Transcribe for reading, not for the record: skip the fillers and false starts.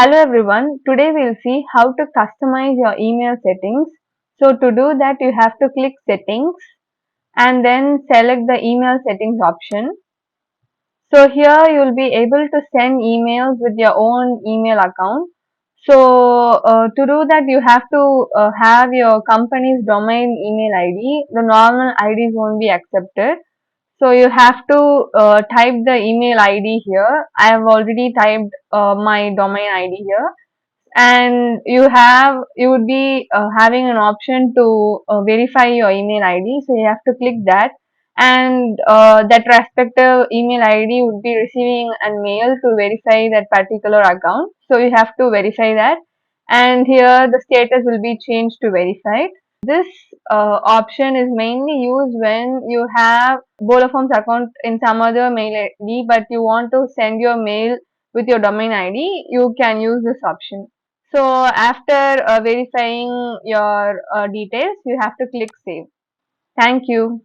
Hello everyone, today we'll see how to customize your email settings. So to do that you have to click settings and then select the email settings option. So here you will be able to send emails with your own email account. So to do that you have to have your company's domain email ID. The normal IDs won't be accepted. So you have to type the email ID here. I have already typed my domain ID here, and you would be having an option to verify your email ID. So you have to click that, and that respective email ID would be receiving a mail to verify that particular account. So you have to verify that, and here the status will be changed to verified. This option is mainly used when you have Boloforms account in some other mail ID, but you want to send your mail with your domain ID. You can use this option. So after verifying your details, you have to click save. Thank you.